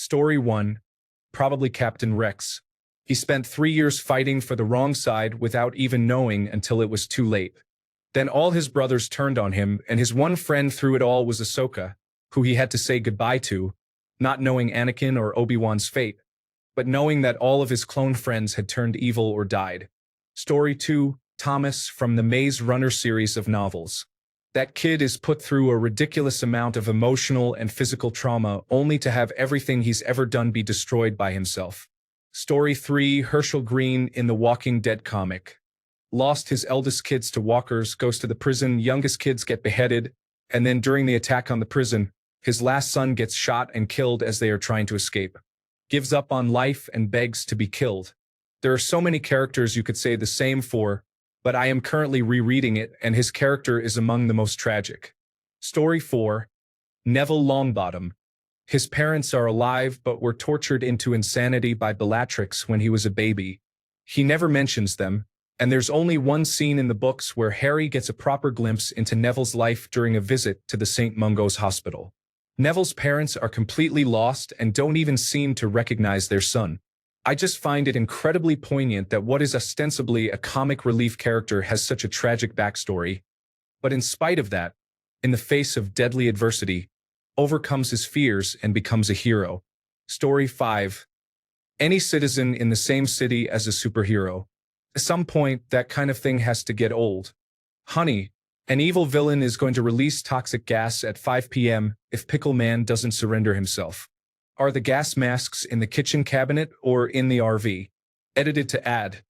Story 1. Probably Captain Rex. He spent 3 years fighting for the wrong side without even knowing until it was too late. Then all his brothers turned on him, and his one friend through it all was Ahsoka, who he had to say goodbye to, not knowing Anakin or Obi-Wan's fate, but knowing that all of his clone friends had turned evil or died. Story 2. Thomas from the Maze Runner series of novels. That kid is put through a ridiculous amount of emotional and physical trauma only to have everything he's ever done be destroyed by himself. Story 3. Herschel Green in the Walking Dead comic. Lost his eldest kids to walkers, goes to the prison, youngest kids get beheaded, and then during the attack on the prison, his last son gets shot and killed as they are trying to escape. Gives up on life and begs to be killed. There are so many characters you could say the same for, but I am currently rereading it, and his character is among the most tragic. Story 4. Neville Longbottom. His parents are alive but were tortured into insanity by Bellatrix when he was a baby. He never mentions them, and there's only one scene in the books where Harry gets a proper glimpse into Neville's life during a visit to the St. Mungo's Hospital. Neville's parents are completely lost and don't even seem to recognize their son. I just find it incredibly poignant that what is ostensibly a comic relief character has such a tragic backstory, but in spite of that, in the face of deadly adversity, overcomes his fears and becomes a hero. Story 5. Any citizen in the same city as a superhero. At some point, that kind of thing has to get old. Honey, an evil villain is going to release toxic gas at 5 p.m. if Pickle Man doesn't surrender himself. Are the gas masks in the kitchen cabinet or in the RV? Edited to add.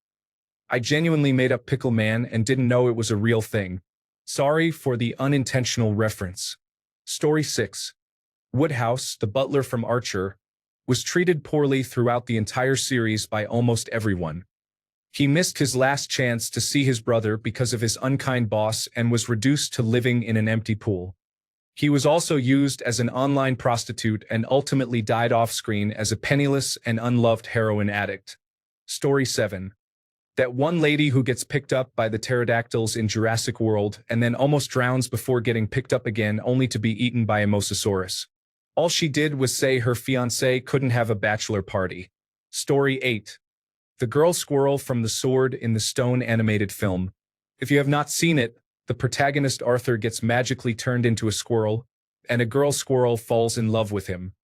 I genuinely made up Pickle Man and didn't know it was a real thing. Sorry for the unintentional reference. Story 6. Woodhouse, the butler from Archer, was treated poorly throughout the entire series by almost everyone. He missed his last chance to see his brother because of his unkind boss and was reduced to living in an empty pool. He was also used as an online prostitute and ultimately died off-screen as a penniless and unloved heroin addict. Story 7. That one lady who gets picked up by the pterodactyls in Jurassic World and then almost drowns before getting picked up again only to be eaten by a mosasaurus. All she did was say her fiancé couldn't have a bachelor party. Story 8. The girl squirrel from The Sword in the Stone animated film. If you have not seen it, the protagonist Arthur gets magically turned into a squirrel, and a girl squirrel falls in love with him.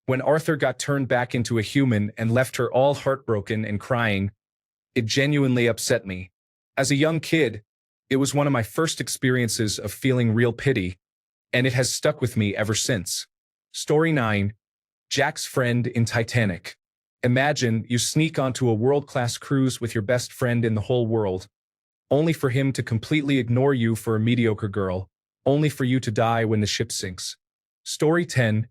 When Arthur got turned back into a human and left her all heartbroken and crying, it genuinely upset me. As a young kid, it was one of my first experiences of feeling real pity, and it has stuck with me ever since. Story 9. Jack's friend in Titanic. Imagine you sneak onto a world-class cruise with your best friend in the whole world, only for him to completely ignore you for a mediocre girl, only for you to die when the ship sinks. Story 10.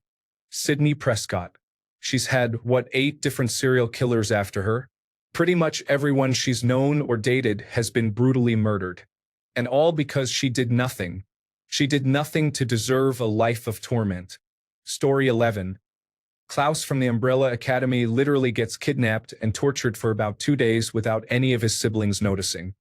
Sydney Prescott. She's had, 8 different serial killers after her? Pretty much everyone she's known or dated has been brutally murdered. And all because she did nothing. She did nothing to deserve a life of torment. Story 11. Klaus from the Umbrella Academy literally gets kidnapped and tortured for about 2 days without any of his siblings noticing.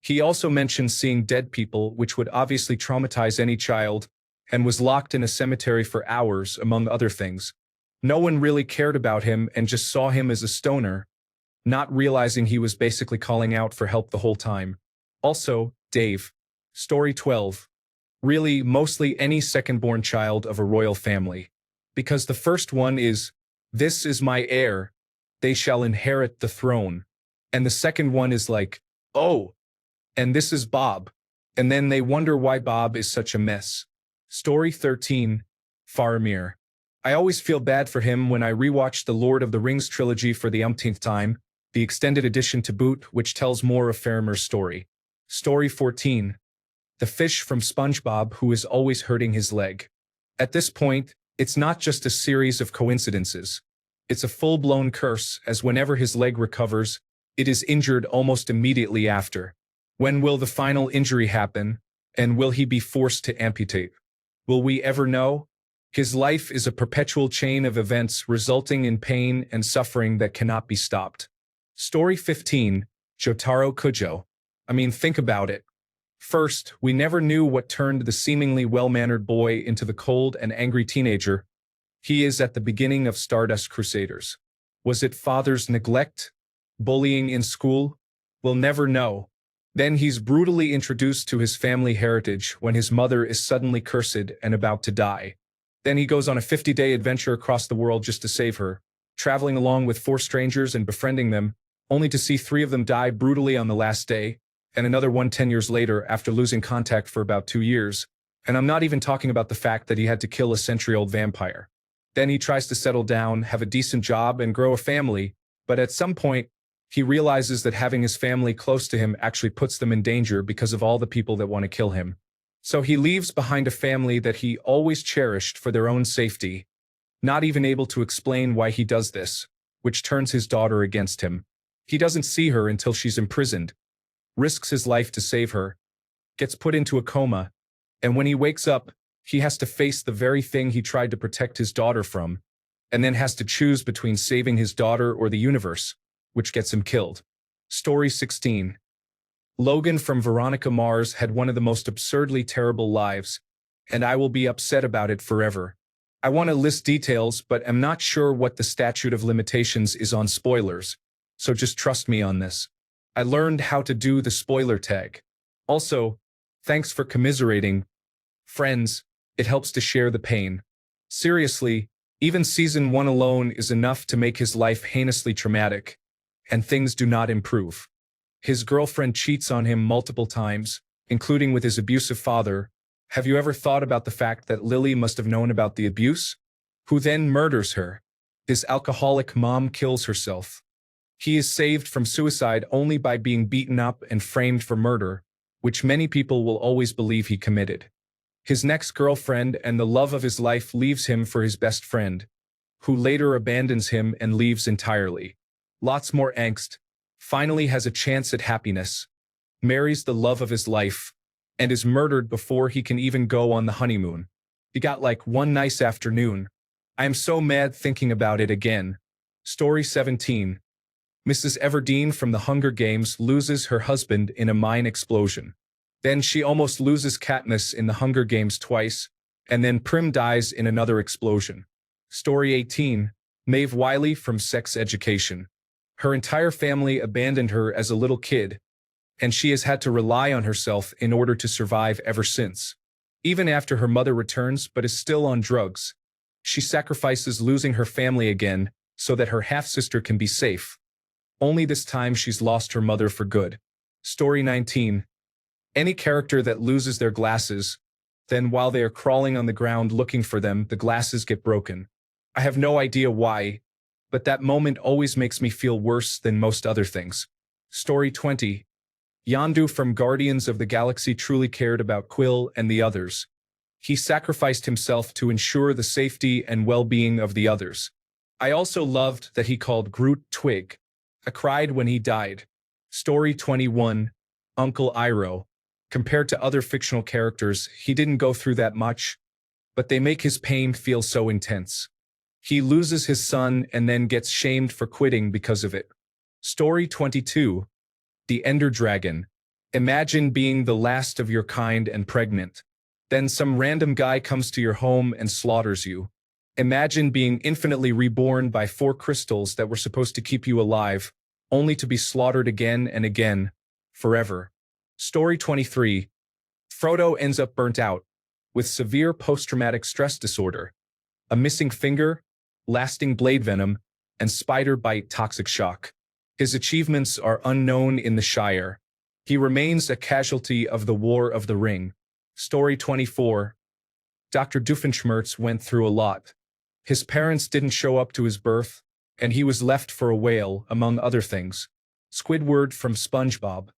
He also mentions seeing dead people, which would obviously traumatize any child, and was locked in a cemetery for hours, among other things. No one really cared about him and just saw him as a stoner, not realizing he was basically calling out for help the whole time. Also, Dave. Story 12. Really, mostly any second-born child of a royal family. Because the first one is, "This is my heir, they shall inherit the throne." And the second one is like, "Oh, and this is Bob." And then they wonder why Bob is such a mess. Story 13. Faramir. I always feel bad for him when I rewatch the Lord of the Rings trilogy for the umpteenth time, the extended edition to boot, which tells more of Faramir's story. Story 14. The fish from SpongeBob who is always hurting his leg. At this point, it's not just a series of coincidences. It's a full-blown curse, as whenever his leg recovers, it is injured almost immediately after. When will the final injury happen, and will he be forced to amputate? Will we ever know? His life is a perpetual chain of events resulting in pain and suffering that cannot be stopped. Story 15. Jotaro Kujo. I mean, think about it. First, we never knew what turned the seemingly well-mannered boy into the cold and angry teenager. He is at the beginning of Stardust Crusaders. Was it father's neglect? Bullying in school? We'll never know. Then he's brutally introduced to his family heritage when his mother is suddenly cursed and about to die. Then he goes on a 50-day adventure across the world just to save her, traveling along with 4 strangers and befriending them, only to see 3 of them die brutally on the last day, and another one 10 years later after losing contact for about 2 years. And I'm not even talking about the fact that he had to kill a century-old vampire. Then he tries to settle down, have a decent job, and grow a family, but at some point, he realizes that having his family close to him actually puts them in danger because of all the people that want to kill him. So he leaves behind a family that he always cherished for their own safety, not even able to explain why he does this, which turns his daughter against him. He doesn't see her until she's imprisoned, risks his life to save her, gets put into a coma, and when he wakes up, he has to face the very thing he tried to protect his daughter from, and then has to choose between saving his daughter or the universe, which gets him killed. Story 16. Logan from Veronica Mars had one of the most absurdly terrible lives, and I will be upset about it forever. I want to list details, but am not sure what the statute of limitations is on spoilers, so just trust me on this. I learned how to do the spoiler tag. Also, thanks for commiserating. Friends, it helps to share the pain. Seriously, even season 1 alone is enough to make his life heinously traumatic, and things do not improve. His girlfriend cheats on him multiple times, including with his abusive father. Have you ever thought about the fact that Lily must have known about the abuse? Who then murders her? His alcoholic mom kills herself. He is saved from suicide only by being beaten up and framed for murder, which many people will always believe he committed. His next girlfriend and the love of his life leaves him for his best friend, who later abandons him and leaves entirely. Lots more angst. Finally has a chance at happiness, marries the love of his life, and is murdered before he can even go on the honeymoon. He got like one nice afternoon. I am so mad thinking about it again. Story 17. Mrs. Everdeen from the Hunger Games loses her husband in a mine explosion. Then she almost loses Katniss in the Hunger Games twice, and then Prim dies in another explosion. Story 18. Maeve Wiley from Sex Education. Her entire family abandoned her as a little kid, and she has had to rely on herself in order to survive ever since. Even after her mother returns but is still on drugs, she sacrifices losing her family again so that her half-sister can be safe. Only this time she's lost her mother for good. Story 19. Any character that loses their glasses, then while they are crawling on the ground looking for them, the glasses get broken. I have no idea why, but that moment always makes me feel worse than most other things. Story 20. Yondu from Guardians of the Galaxy truly cared about Quill and the others. He sacrificed himself to ensure the safety and well-being of the others. I also loved that he called Groot Twig. I cried when he died. Story 21. Uncle Iroh. Compared to other fictional characters, he didn't go through that much, but they make his pain feel so intense. He loses his son and then gets shamed for quitting because of it. Story 22. The Ender Dragon. Imagine being the last of your kind and pregnant. Then some random guy comes to your home and slaughters you. Imagine being infinitely reborn by 4 crystals that were supposed to keep you alive, only to be slaughtered again and again, forever. Story 23. Frodo ends up burnt out, with severe post-traumatic stress disorder, a missing finger, lasting blade venom, and spider bite toxic shock. His achievements are unknown in the Shire. He remains a casualty of the War of the Ring. Story 24. Dr. Doofenshmirtz went through a lot. His parents didn't show up to his birth, and he was left for a whale, among other things. Squidward from SpongeBob.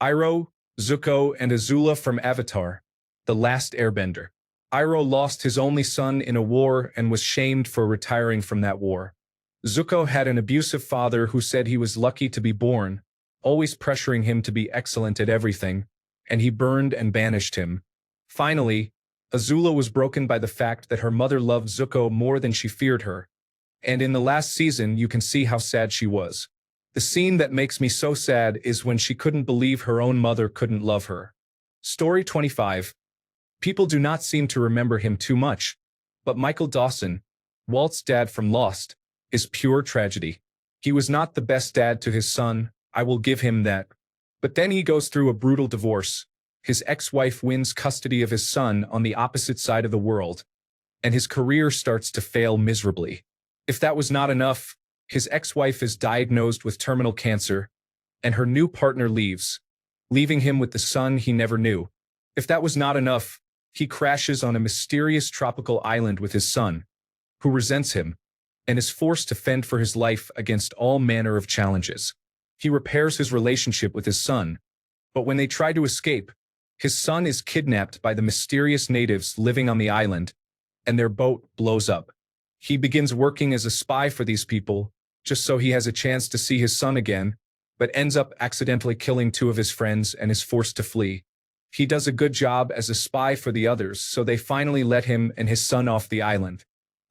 Iroh, Zuko, and Azula from Avatar, The Last Airbender. Iroh lost his only son in a war and was shamed for retiring from that war. Zuko had an abusive father who said he was lucky to be born, always pressuring him to be excellent at everything, and he burned and banished him. Finally, Azula was broken by the fact that her mother loved Zuko more than she feared her, and in the last season you can see how sad she was. The scene that makes me so sad is when she couldn't believe her own mother couldn't love her. Story 25. People do not seem to remember him too much, but Michael Dawson, Walt's dad from Lost is pure tragedy. He was not the best dad to his son, I will give him that. But then he goes through a brutal divorce. His ex-wife wins custody of his son on the opposite side of the world, and his career starts to fail miserably. If that was not enough, his ex-wife is diagnosed with terminal cancer, and her new partner leaves, leaving him with the son he never knew. If that was not enough, he crashes on a mysterious tropical island with his son, who resents him, and is forced to fend for his life against all manner of challenges. He repairs his relationship with his son, but when they try to escape, his son is kidnapped by the mysterious natives living on the island, and their boat blows up. He begins working as a spy for these people, just so he has a chance to see his son again, but ends up accidentally killing two of his friends and is forced to flee. He does a good job as a spy for the others, so they finally let him and his son off the island.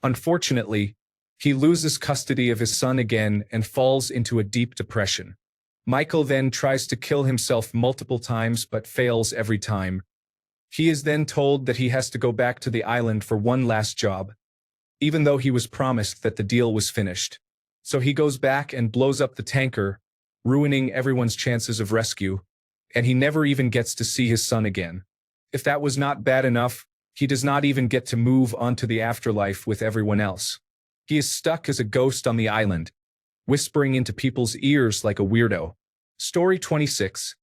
Unfortunately, he loses custody of his son again and falls into a deep depression. Michael then tries to kill himself multiple times but fails every time. He is then told that he has to go back to the island for one last job, even though he was promised that the deal was finished. So he goes back and blows up the tanker, ruining everyone's chances of rescue, and he never even gets to see his son again. If that was not bad enough, he does not even get to move on to the afterlife with everyone else. He is stuck as a ghost on the island, whispering into people's ears like a weirdo. Story 26.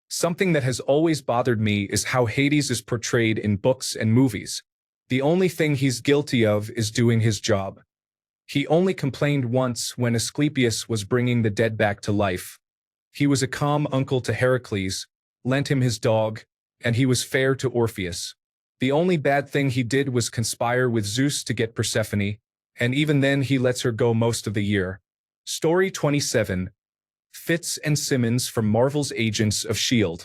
Something that has always bothered me is how Hades is portrayed in books and movies. The only thing he's guilty of is doing his job. He only complained once when Asclepius was bringing the dead back to life. He was a calm uncle to Heracles, lent him his dog, and he was fair to Orpheus. The only bad thing he did was conspire with Zeus to get Persephone, and even then he lets her go most of the year. Story 27. Fitz and Simmons from Marvel's Agents of S.H.I.E.L.D.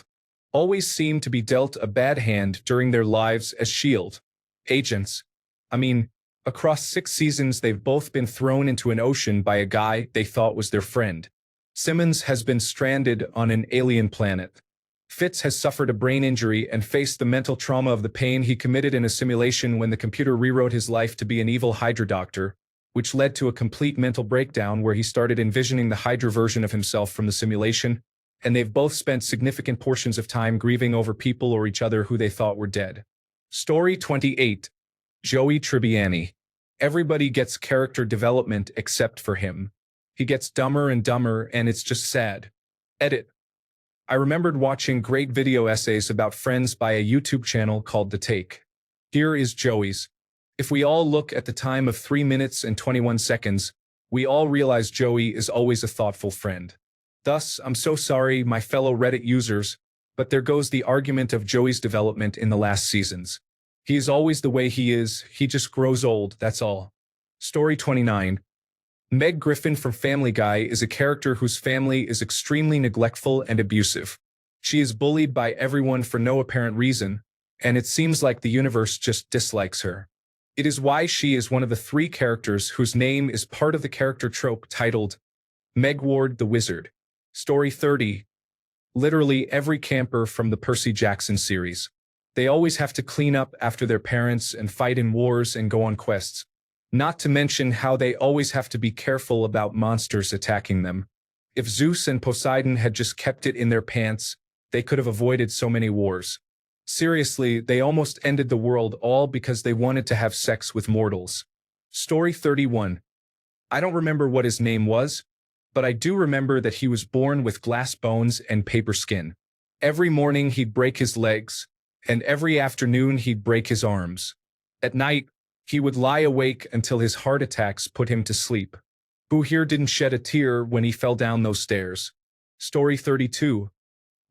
always seem to be dealt a bad hand during their lives as S.H.I.E.L.D. agents. Across 6 seasons they've both been thrown into an ocean by a guy they thought was their friend. Simmons has been stranded on an alien planet. Fitz has suffered a brain injury and faced the mental trauma of the pain he committed in a simulation when the computer rewrote his life to be an evil Hydra doctor, which led to a complete mental breakdown where he started envisioning the Hydra version of himself from the simulation, and they've both spent significant portions of time grieving over people or each other who they thought were dead. Story 28. Joey Tribbiani. Everybody gets character development except for him. He gets dumber and dumber, and it's just sad. Edit. I remembered watching great video essays about Friends by a YouTube channel called The Take. Here is Joey's. If we all look at the time of 3 minutes and 21 seconds, we all realize Joey is always a thoughtful friend. Thus, I'm so sorry, my fellow Reddit users, but there goes the argument of Joey's development in the last seasons. He is always the way he is, he just grows old, that's all. Story 29. Meg Griffin from Family Guy is a character whose family is extremely neglectful and abusive. She is bullied by everyone for no apparent reason, and it seems like the universe just dislikes her. It is why she is one of the 3 characters whose name is part of the character trope titled Meg Ward the Wizard. Story 30. Literally every camper from the Percy Jackson series. They always have to clean up after their parents and fight in wars and go on quests. Not to mention how they always have to be careful about monsters attacking them. If Zeus and Poseidon had just kept it in their pants, they could have avoided so many wars. Seriously, they almost ended the world all because they wanted to have sex with mortals. Story 31. I don't remember what his name was, but I do remember that he was born with glass bones and paper skin. Every morning he'd break his legs, and every afternoon he'd break his arms. At night, he would lie awake until his heart attacks put him to sleep. Who here didn't shed a tear when he fell down those stairs? Story 32.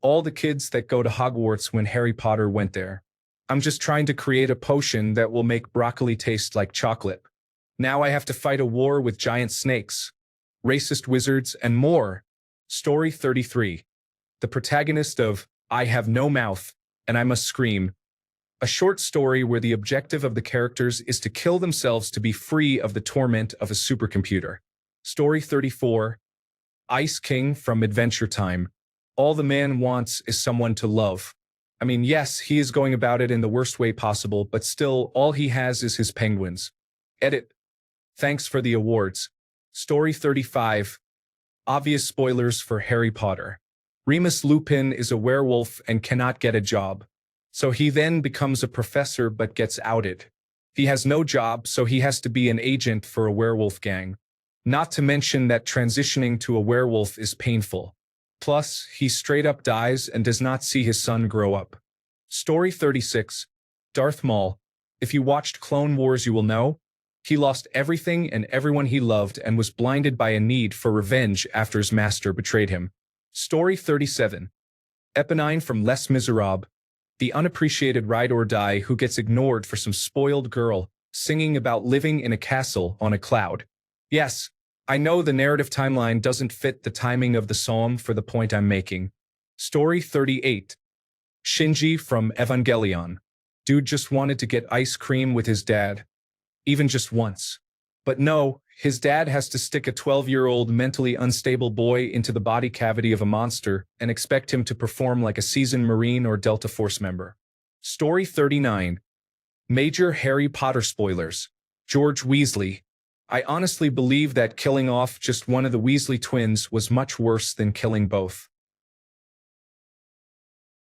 All the kids that go to Hogwarts when Harry Potter went there. I'm just trying to create a potion that will make broccoli taste like chocolate. Now I have to fight a war with giant snakes, racist wizards, and more. Story 33. The protagonist of I Have No Mouth, and I Must Scream. A short story where the objective of the characters is to kill themselves to be free of the torment of a supercomputer. Story 34. Ice King from Adventure Time. All the man wants is someone to love. Yes, he is going about it in the worst way possible, but still, all he has is his penguins. Edit. Thanks for the awards. Story 35. Obvious spoilers for Harry Potter. Remus Lupin is a werewolf and cannot get a job. So he then becomes a professor but gets outed. He has no job, so he has to be an agent for a werewolf gang. Not to mention that transitioning to a werewolf is painful. Plus, he straight up dies and does not see his son grow up. Story 36. Darth Maul. If you watched Clone Wars, you will know. He lost everything and everyone he loved and was blinded by a need for revenge after his master betrayed him. Story 37. Eponine from Les Miserables. The unappreciated ride-or-die who gets ignored for some spoiled girl singing about living in a castle on a cloud. Yes, I know the narrative timeline doesn't fit the timing of the song for the point I'm making. Story 38. Shinji from Evangelion. Dude just wanted to get ice cream with his dad. Even just once. But no, his dad has to stick a 12-year-old mentally unstable boy into the body cavity of a monster and expect him to perform like a seasoned Marine or Delta Force member. Story 39. Major Harry Potter spoilers. George Weasley. I honestly believe that killing off just one of the Weasley twins was much worse than killing both.